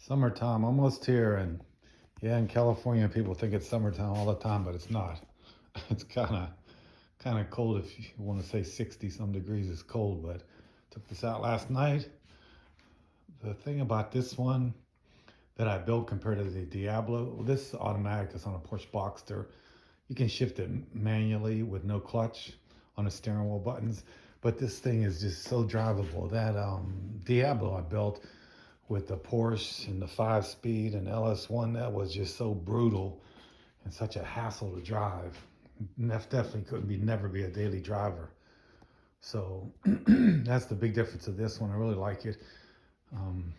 Summertime, almost here, and yeah, in California, people think it's summertime all the time, but it's not. It's kind of cold. If you want to say 60 some degrees is cold, but took this out last night. The thing about this one that I built compared to the Diablo, well, this is automatic. It's on a Porsche Boxster. You can shift it manually with no clutch on the steering wheel buttons, but this thing is just so drivable. That Diablo I built with the Porsche and the 5-speed and LS1, that was just so brutal and such a hassle to drive. Definitely couldn't be never be a daily driver. So that's the big difference of this one. I really like it. Um,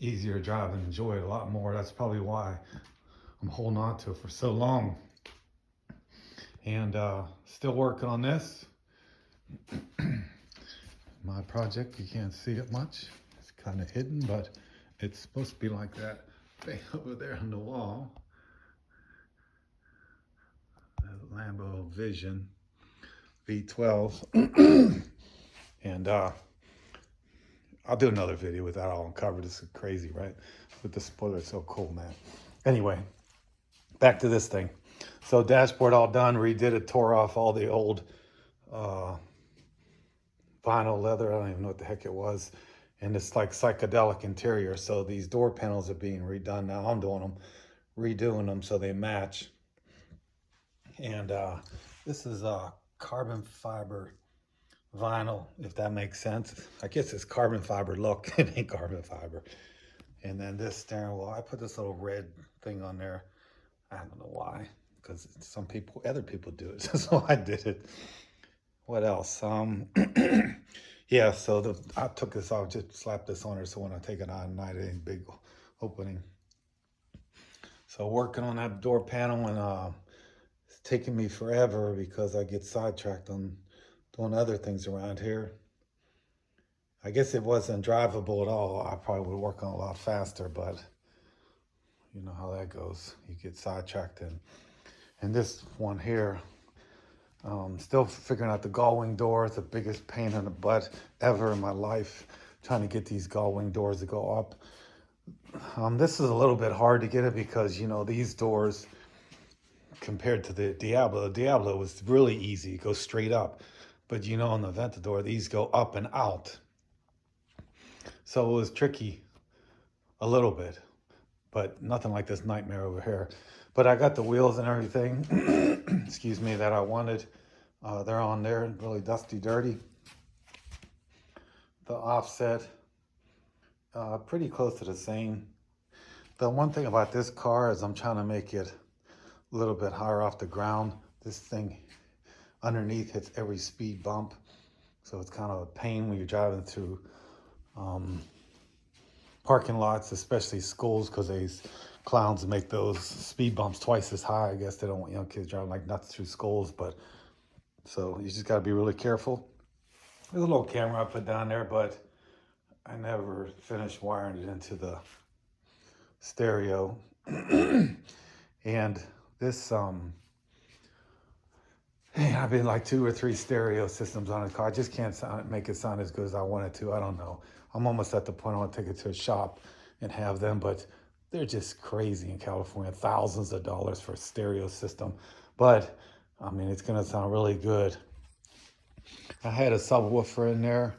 Easier to drive and enjoy it a lot more. That's probably why I'm holding on to it for so long. And still working on this. My project, you can't see it much. It's kind of hidden, but it's supposed to be like that thing over there on the wall. The Lambo Vision V12. And I'll do another video with that all uncovered. This is crazy, right? With the spoiler, it's so cool, man. Anyway, back to this thing. So dashboard all done, redid it, tore off all the old vinyl leather. I don't even know what the heck it was. And it's like psychedelic interior. So these door panels are being redone now. I'm doing them, redoing them so they match. And this is carbon fiber vinyl, if that makes sense. I guess it's carbon fiber look. It ain't carbon fiber. And then this steering wheel, I put this little red thing on there. I don't know why, because other people do it. So I did it. What else? Yeah, so I took this off, just slapped this on her, so when I take it on at night, it ain't big opening. So working on that door panel, and it's taking me forever because I get sidetracked on doing other things around here. I guess it wasn't drivable at all. I probably would work on it a lot faster, but you know how that goes. You get sidetracked. And this one here, still figuring out the gull wing door. It's the biggest pain in the butt ever in my life, trying to get these gull wing doors to go up. This is a little bit hard to get it because, you know, these doors compared to the Diablo was really easy. It goes straight up. But, you know, on the Aventador, these go up and out. So it was tricky a little bit, but nothing like this nightmare over here. But I got the wheels and everything, excuse me, that I wanted. They're on there, really dusty, dirty. The offset, pretty close to the same. The one thing about this car is I'm trying to make it a little bit higher off the ground. This thing underneath hits every speed bump. So it's kind of a pain when you're driving through parking lots, especially schools, because these clowns make those speed bumps twice as high. I guess they don't want young kids driving like nuts through schools, but so you just got to be really careful. There's a little camera I put down there, but I never finished wiring it into the stereo. And this I've been like 2 or 3 stereo systems on a car. I just can't make it sound as good as I want it to. I don't know. I'm almost at the point I want to take it to a shop and have them, but they're just crazy in California. Thousands of dollars for a stereo system. But, I mean, it's going to sound really good. I had a subwoofer in there,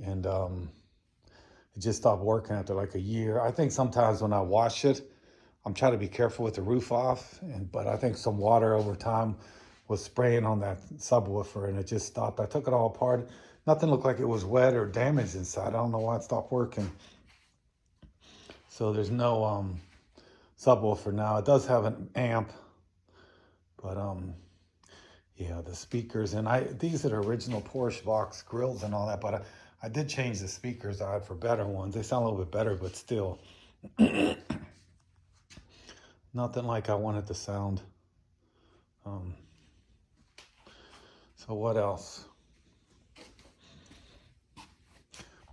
and it just stopped working after like a year. I think sometimes when I wash it, I'm trying to be careful with the roof off, but I think some water over time was spraying on that subwoofer and it just stopped. I took it all apart. Nothing looked like it was wet or damaged inside. I don't know why it stopped working. So there's no subwoofer now. It does have an amp, but yeah, the speakers, and these are the original Porsche box grills and all that, but I did change the speakers out for better ones. They sound a little bit better, but still nothing like I want it to sound. So what else?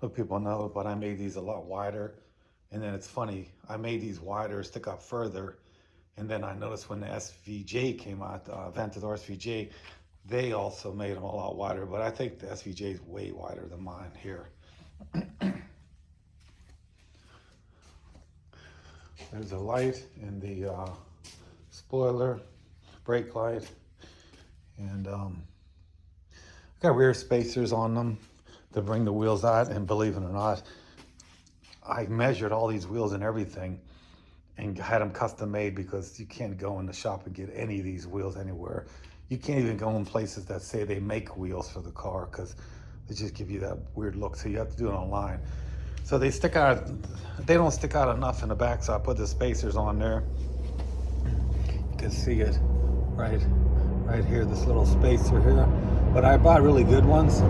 Look, people know, but I made these a lot wider. And then it's funny, I made these wider, stick up further. And then I noticed when the SVJ came out, Aventador SVJ, they also made them a lot wider. But I think the SVJ is way wider than mine here. There's a light in the spoiler, brake light, and got rear spacers on them to bring the wheels out. And believe it or not, I measured all these wheels and everything and had them custom made, because you can't go in the shop and get any of these wheels anywhere. You can't even go in places that say they make wheels for the car, because they just give you that weird look. So you have to do it online. So they stick out, they don't stick out enough in the back, so I put the spacers on there. You can see it right here, this little spacer here. But I bought really good ones.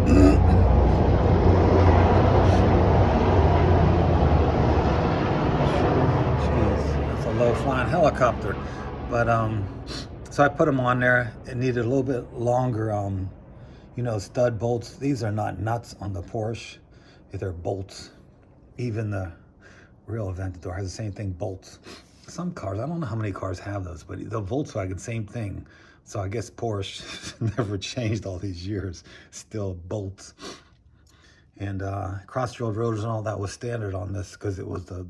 Low flying helicopter, but so I put them on there. It needed a little bit longer, stud bolts. These are not nuts on the Porsche, they're bolts. Even the real Aventador has the same thing, bolts. Some cars, I don't know how many cars have those, but the Volkswagen, same thing. So I guess Porsche never changed all these years, still bolts. And cross-road rotors and all that was standard on this, because it was the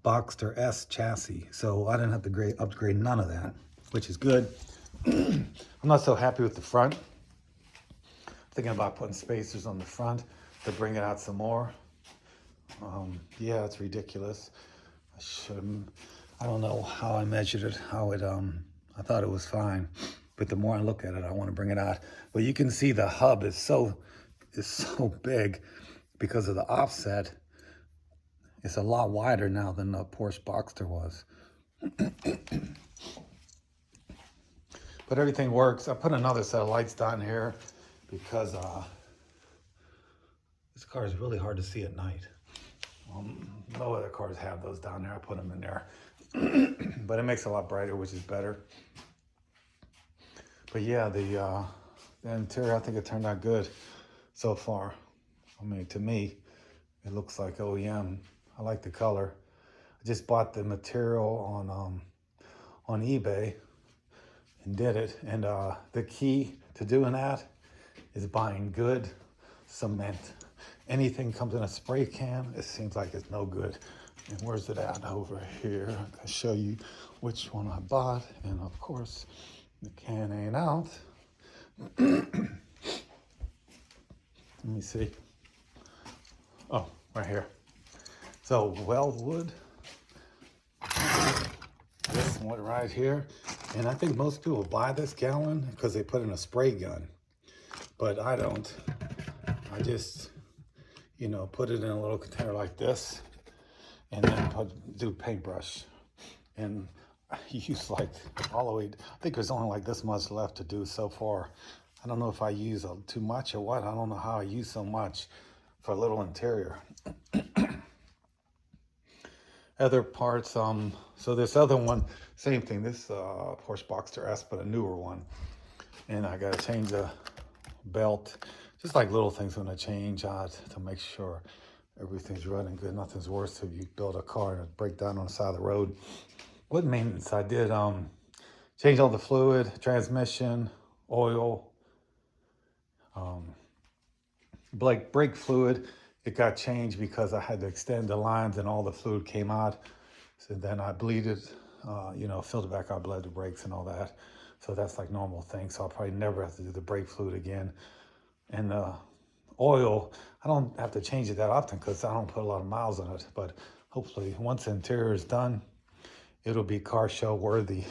Boxster S chassis, so I didn't have to upgrade none of that, which is good. I'm not so happy with the front. Thinking about putting spacers on the front to bring it out some more. Yeah, it's ridiculous. I don't know how I measured it, I thought it was fine, but the more I look at it, I want to bring it out. But you can see the hub is so big because of the offset. It's a lot wider now than the Porsche Boxster was. But everything works. I put another set of lights down here because this car is really hard to see at night. No other cars have those down there. I put them in there. But it makes it a lot brighter, which is better. But yeah, the interior, I think it turned out good so far. I mean, to me, it looks like OEM. I like the color. I just bought the material on eBay and did it. And the key to doing that is buying good cement. Anything comes in a spray can, it seems like it's no good. And where's it at? Over here. I'll show you which one I bought. And of course, the can ain't out. Let me see. Oh, right here. So Weldwood, this one right here, and I think most people buy this gallon because they put in a spray gun, but I don't. I just, put it in a little container like this, and then do paintbrush, and I use like all the way. I think there's only like this much left to do so far. I don't know if I use too much or what. I don't know how I use so much for a little interior. Other parts, so this other one, same thing, this Porsche Boxster S, but a newer one. And I gotta change the belt, just like little things I'm gonna change out to make sure everything's running good. Nothing's worse if you build a car and it break down on the side of the road. What maintenance I did, change all the fluid, transmission, oil, brake fluid. It got changed because I had to extend the lines and all the fluid came out. So then I bleeded, filtered back out, bled the brakes and all that. So that's like normal thing. So I'll probably never have to do the brake fluid again. And oil, I don't have to change it that often because I don't put a lot of miles on it. But hopefully once the interior is done, it'll be car show worthy.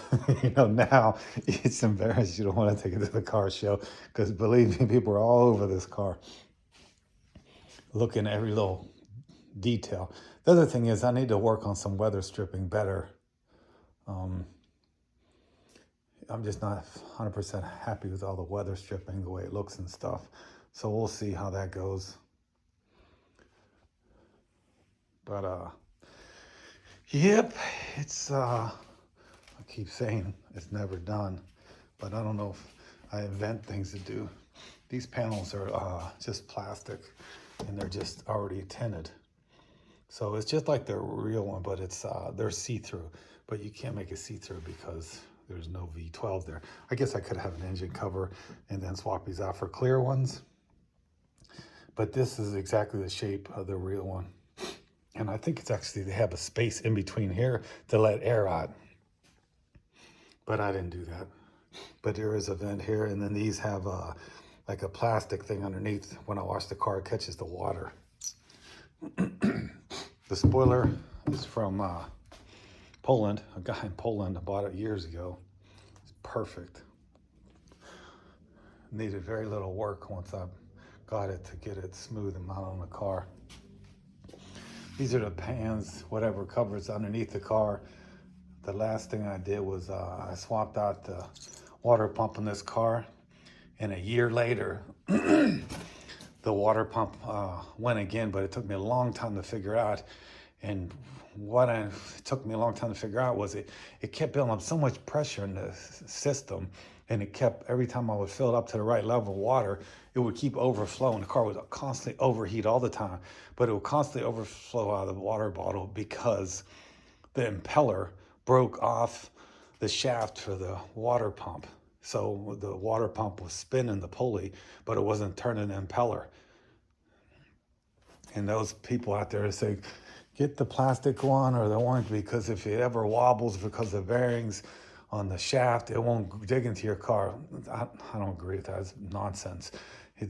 Now it's embarrassing. You don't want to take it to the car show because believe me, people are all over this car, looking at every little detail. The other thing is I need to work on some weather stripping better. I'm just not 100% happy with all the weather stripping, the way it looks and stuff. So we'll see how that goes. But yep, it's I keep saying it's never done, but I don't know if I invent things to do. These panels are just plastic and they're just already tinted. So it's just like the real one, but it's they're see-through, but you can't make it see-through because there's no V12 there. I guess I could have an engine cover and then swap these out for clear ones. But this is exactly the shape of the real one. And I think it's actually, they have a space in between here to let air out. But I didn't do that. But there is a vent here, and then these have like a plastic thing underneath. When I wash the car, it catches the water. The spoiler is from Poland. A guy in Poland bought it years ago. It's perfect. Needed very little work once I got it to get it smooth and mount on the car. These are the pans, whatever covers underneath the car. The last thing I did was I swapped out the water pump in this car, and a year later the water pump went again, but it took me a long time to figure out. And it took me a long time to figure out was it kept building up so much pressure in the system, and it kept, every time I would fill it up to the right level of water, it would keep overflowing. The car would constantly overheat all the time, but it would constantly overflow out of the water bottle because the impeller broke off the shaft for the water pump. So the water pump was spinning the pulley, but it wasn't turning the impeller. And those people out there say, get the plastic one or the one, because if it ever wobbles because of bearings on the shaft, it won't dig into your car. I don't agree with that. It's nonsense.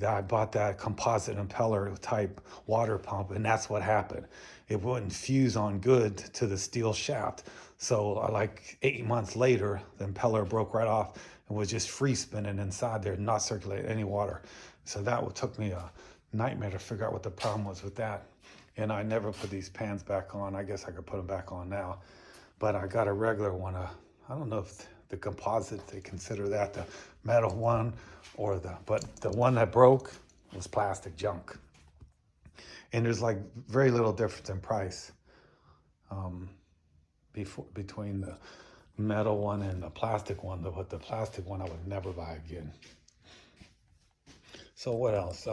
I bought that composite impeller type water pump, and that's what happened. It wouldn't fuse on good to the steel shaft. So like 8 months later, the impeller broke right off and was just free spinning inside there, not circulating any water. So that took me a nightmare to figure out what the problem was with that. And I never put these pans back on. I guess I could put them back on now. But I got a regular one. I don't know if the composite, they consider that the metal one, or but the one that broke was plastic junk. And there's like very little difference in price between the metal one and the plastic one. But the plastic one I would never buy again. So what else?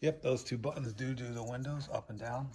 Yep, those two buttons do the windows up and down.